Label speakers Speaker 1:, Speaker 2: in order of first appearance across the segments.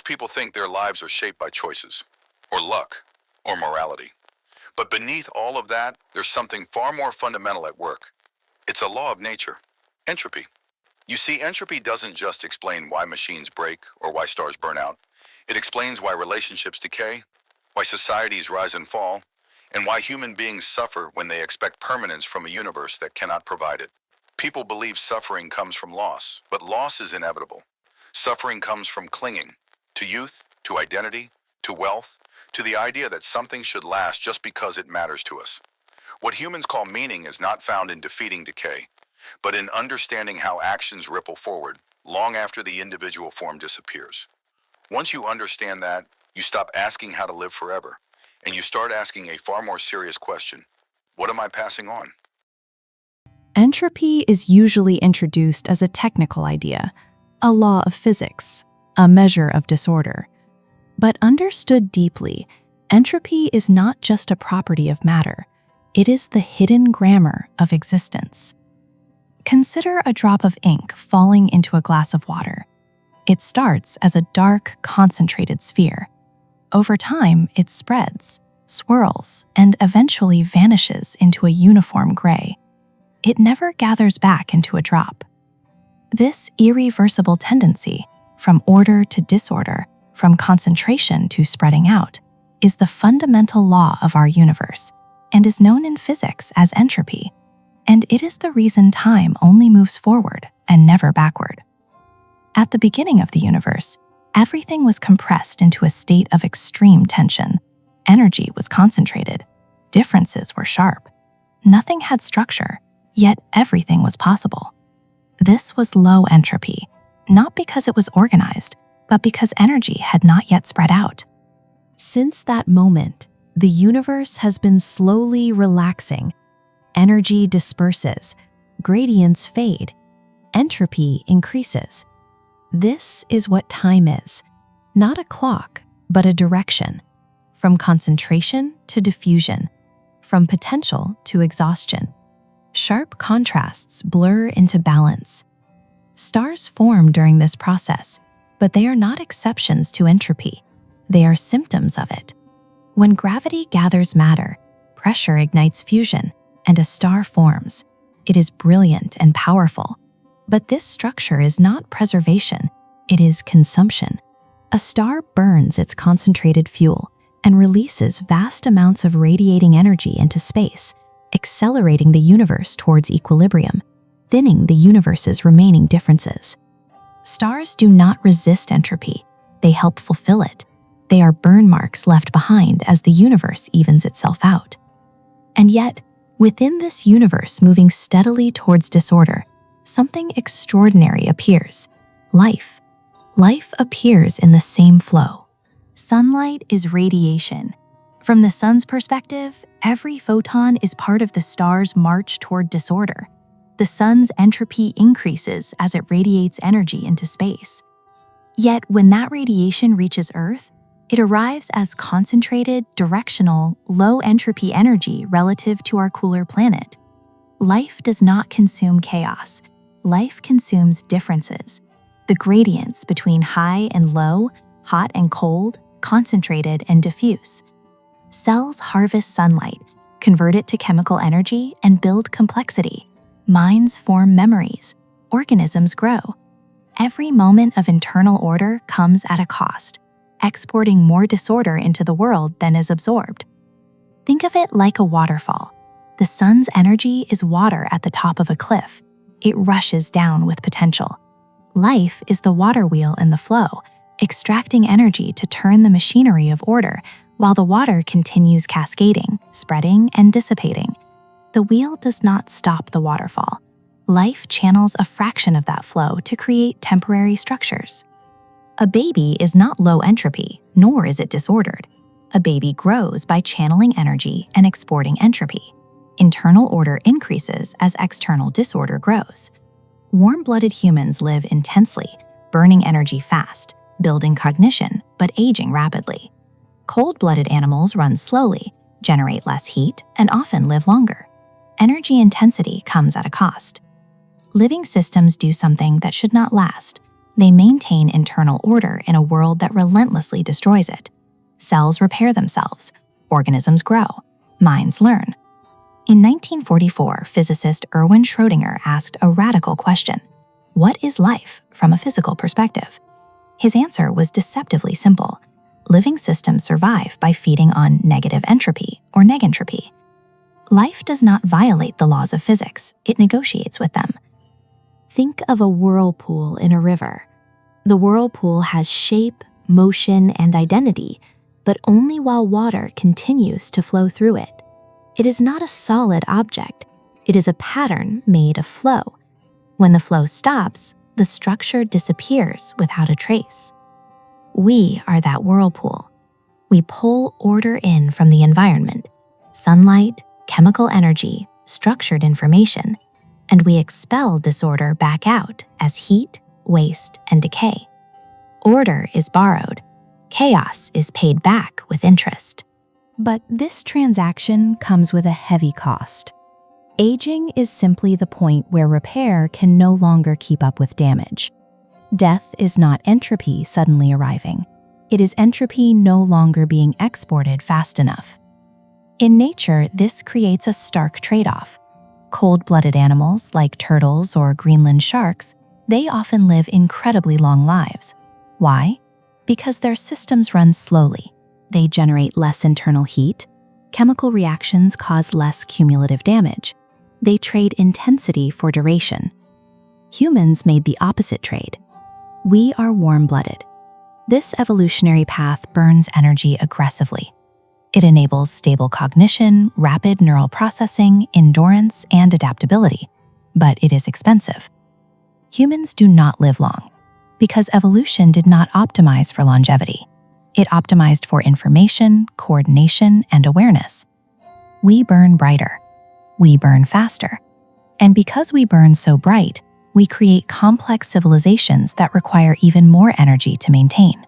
Speaker 1: people think their lives are shaped by choices, or luck, or morality. But beneath all of that, there's something far more fundamental at work. It's a law of nature, entropy. You see, entropy doesn't just explain why machines break or why stars burn out. It explains why relationships decay, why societies rise and fall, and why human beings suffer when they expect permanence from a universe that cannot provide it. People believe suffering comes from loss, but loss is inevitable. Suffering comes from clinging to youth, to identity, to wealth, to the idea that something should last just because it matters to us. What humans call meaning is not found in defeating decay, but in understanding how actions ripple forward long after the individual form disappears. Once you understand that, you stop asking how to live forever, and you start asking a far more serious question. What am I passing on?
Speaker 2: Entropy is usually introduced as a technical idea, a law of physics, a measure of disorder. But understood deeply, entropy is not just a property of matter. It is the hidden grammar of existence. Consider a drop of ink falling into a glass of water. It starts as a dark, concentrated sphere. Over time, it spreads, swirls, and eventually vanishes into a uniform gray. It never gathers back into a drop. This irreversible tendency, from order to disorder, from concentration to spreading out, is the fundamental law of our universe and is known in physics as entropy. And it is the reason time only moves forward and never backward. At the beginning of the universe, everything was compressed into a state of extreme tension. Energy was concentrated. Differences were sharp. Nothing had structure, yet everything was possible. This was low entropy, not because it was organized, but because energy had not yet spread out. Since that moment, the universe has been slowly relaxing. Energy disperses, gradients fade, entropy increases. This is what time is, not a clock, but a direction, from concentration to diffusion, from potential to exhaustion. Sharp contrasts blur into balance. Stars form during this process, but they are not exceptions to entropy. They are symptoms of it. When gravity gathers matter, pressure ignites fusion, and a star forms. It is brilliant and powerful. But this structure is not preservation, it is consumption. A star burns its concentrated fuel and releases vast amounts of radiating energy into space, accelerating the universe towards equilibrium, thinning the universe's remaining differences. Stars do not resist entropy, they help fulfill it. They are burn marks left behind as the universe evens itself out. And yet, within this universe moving steadily towards disorder, something extraordinary appears. Life. Life appears in the same flow. Sunlight is radiation. From the sun's perspective, every photon is part of the star's march toward disorder. The sun's entropy increases as it radiates energy into space. Yet when that radiation reaches Earth, it arrives as concentrated, directional, low-entropy energy relative to our cooler planet. Life does not consume chaos. Life consumes differences. The gradients between high and low, hot and cold, concentrated and diffuse. Cells harvest sunlight, convert it to chemical energy, and build complexity. Minds form memories. Organisms grow. Every moment of internal order comes at a cost, exporting more disorder into the world than is absorbed. Think of it like a waterfall. The sun's energy is water at the top of a cliff. It rushes down with potential. Life is the water wheel in the flow, extracting energy to turn the machinery of order while the water continues cascading, spreading, and dissipating. The wheel does not stop the waterfall. Life channels a fraction of that flow to create temporary structures. A baby is not low entropy, nor is it disordered. A baby grows by channeling energy and exporting entropy. Internal order increases as external disorder grows. Warm-blooded humans live intensely, burning energy fast, building cognition, but aging rapidly. Cold-blooded animals run slowly, generate less heat, and often live longer. Energy intensity comes at a cost. Living systems do something that should not last. They maintain internal order in a world that relentlessly destroys it. Cells repair themselves, organisms grow, minds learn. In 1944, physicist Erwin Schrödinger asked a radical question: what is life from a physical perspective? His answer was deceptively simple. Living systems survive by feeding on negative entropy or negentropy. Life does not violate the laws of physics, it negotiates with them. Think of a whirlpool in a river. The whirlpool has shape, motion, and identity, but only while water continues to flow through it. It is not a solid object. It is a pattern made of flow. When the flow stops, the structure disappears without a trace. We are that whirlpool. We pull order in from the environment, sunlight, chemical energy, structured information, and we expel disorder back out as heat, waste, and decay. Order is borrowed. Chaos is paid back with interest. But this transaction comes with a heavy cost. Aging is simply the point where repair can no longer keep up with damage. Death is not entropy suddenly arriving. It is entropy no longer being exported fast enough. In nature, this creates a stark trade-off. Cold-blooded animals like turtles or Greenland sharks, they often live incredibly long lives. Why? Because their systems run slowly. They generate less internal heat. Chemical reactions cause less cumulative damage. They trade intensity for duration. Humans made the opposite trade. We are warm-blooded. This evolutionary path burns energy aggressively. It enables stable cognition, rapid neural processing, endurance, and adaptability, but it is expensive. Humans do not live long because evolution did not optimize for longevity. It optimized for information, coordination, and awareness. We burn brighter. We burn faster. And because we burn so bright, we create complex civilizations that require even more energy to maintain.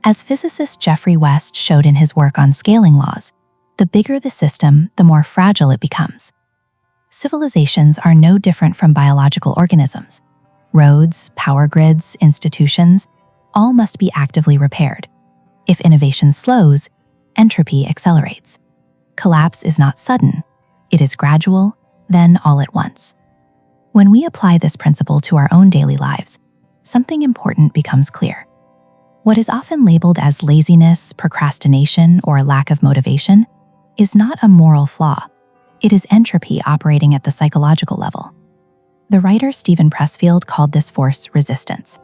Speaker 2: As physicist Geoffrey West showed in his work on scaling laws, the bigger the system, the more fragile it becomes. Civilizations are no different from biological organisms. Roads, power grids, institutions, all must be actively repaired. If innovation slows, entropy accelerates. Collapse is not sudden, it is gradual, then all at once. When we apply this principle to our own daily lives, something important becomes clear. What is often labeled as laziness, procrastination, or lack of motivation is not a moral flaw. It is entropy operating at the psychological level. The writer Stephen Pressfield called this force resistance.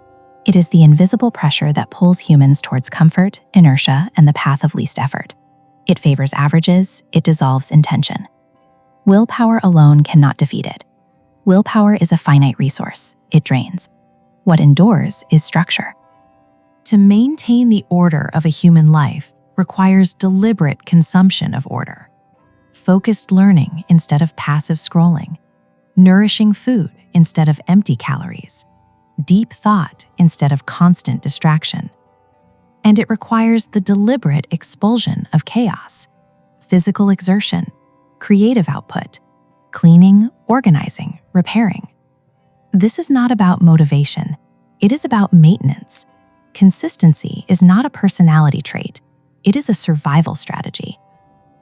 Speaker 2: It is the invisible pressure that pulls humans towards comfort, inertia, and the path of least effort. It favors averages, it dissolves intention. Willpower alone cannot defeat it. Willpower is a finite resource, it drains. What endures is structure. To maintain the order of a human life requires deliberate consumption of order. Focused learning instead of passive scrolling. Nourishing food instead of empty calories. Deep thought instead of constant distraction. And it requires the deliberate expulsion of chaos, physical exertion, creative output, cleaning, organizing, repairing. This is not about motivation, it is about maintenance. Consistency is not a personality trait, it is a survival strategy.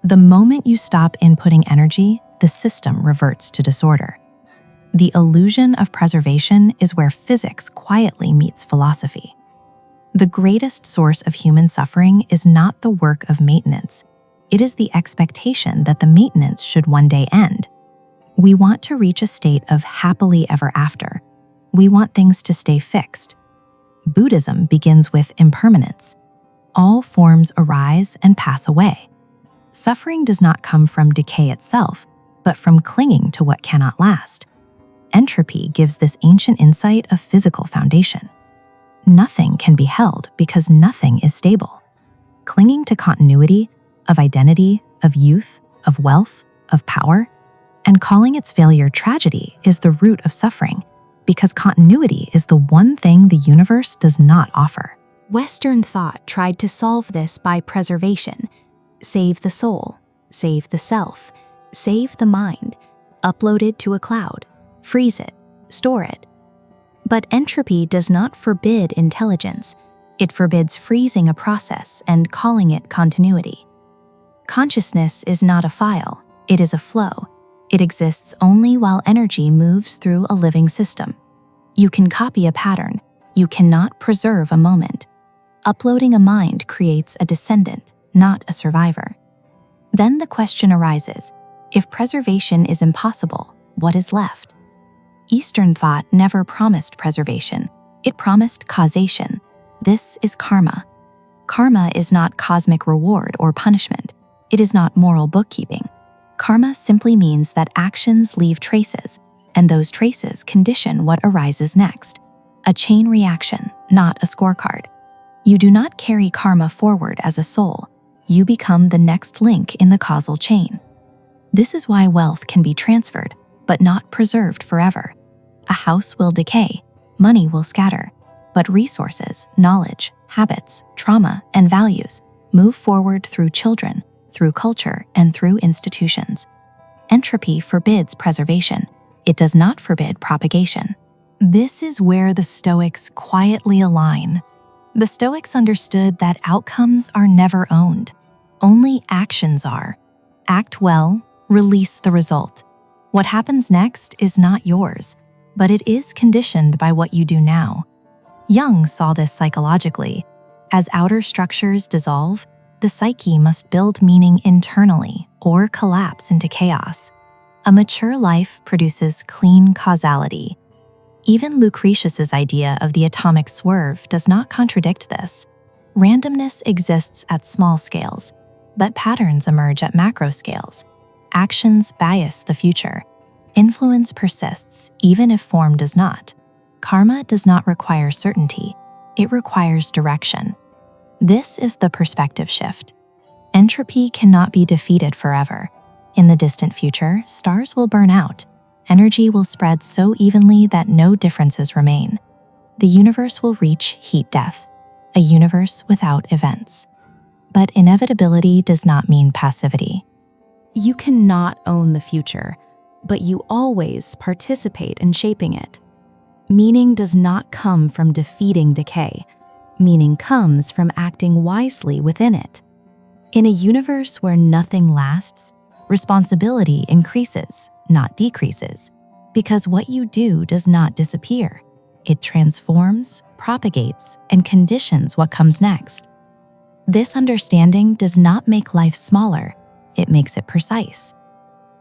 Speaker 2: The moment you stop inputting energy, the system reverts to disorder. The illusion of preservation is where physics quietly meets philosophy. The greatest source of human suffering is not the work of maintenance. It is the expectation that the maintenance should one day end. We want to reach a state of happily ever after. We want things to stay fixed. Buddhism begins with impermanence. All forms arise and pass away. Suffering does not come from decay itself, but from clinging to what cannot last. Entropy gives this ancient insight a physical foundation. Nothing can be held because nothing is stable. Clinging to continuity, of identity, of youth, of wealth, of power, and calling its failure tragedy is the root of suffering, because continuity is the one thing the universe does not offer. Western thought tried to solve this by preservation. Save the soul, save the self, save the mind, upload it to a cloud, freeze it, store it. But entropy does not forbid intelligence. It forbids freezing a process and calling it continuity. Consciousness is not a file, it is a flow. It exists only while energy moves through a living system. You can copy a pattern, you cannot preserve a moment. Uploading a mind creates a descendant, not a survivor. Then the question arises, if preservation is impossible, what is left? Eastern thought never promised preservation, it promised causation. This is karma. Karma is not cosmic reward or punishment. It is not moral bookkeeping. Karma simply means that actions leave traces, and those traces condition what arises next. A chain reaction, not a scorecard. You do not carry karma forward as a soul. You become the next link in the causal chain. This is why wealth can be transferred, but not preserved forever. A house will decay, money will scatter, but resources, knowledge, habits, trauma, and values move forward through children, through culture, and through institutions. Entropy forbids preservation. It does not forbid propagation. This is where the Stoics quietly align. The Stoics understood that outcomes are never owned. Only actions are. Act well, release the result. What happens next is not yours, but it is conditioned by what you do now. Jung saw this psychologically. As outer structures dissolve, the psyche must build meaning internally or collapse into chaos. A mature life produces clean causality. Even Lucretius's idea of the atomic swerve does not contradict this. Randomness exists at small scales, but patterns emerge at macro scales. Actions bias the future. Influence persists, even if form does not. Karma does not require certainty. It requires direction. This is the perspective shift. Entropy cannot be defeated forever. In the distant future, stars will burn out. Energy will spread so evenly that no differences remain. The universe will reach heat death, a universe without events. But inevitability does not mean passivity. You cannot own the future, but you always participate in shaping it. Meaning does not come from defeating decay. Meaning comes from acting wisely within it. In a universe where nothing lasts, responsibility increases, not decreases, because what you do does not disappear. It transforms, propagates, and conditions what comes next. This understanding does not make life smaller, it makes it precise.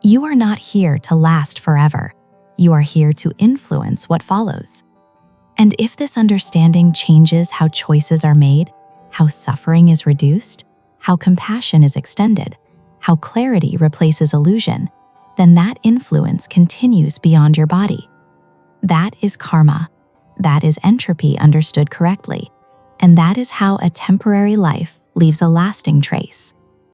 Speaker 2: You are not here to last forever. You are here to influence what follows. And if this understanding changes how choices are made, how suffering is reduced, how compassion is extended, how clarity replaces illusion, then that influence continues beyond your body. That is karma. That is entropy understood correctly. And that is how a temporary life leaves a lasting trace.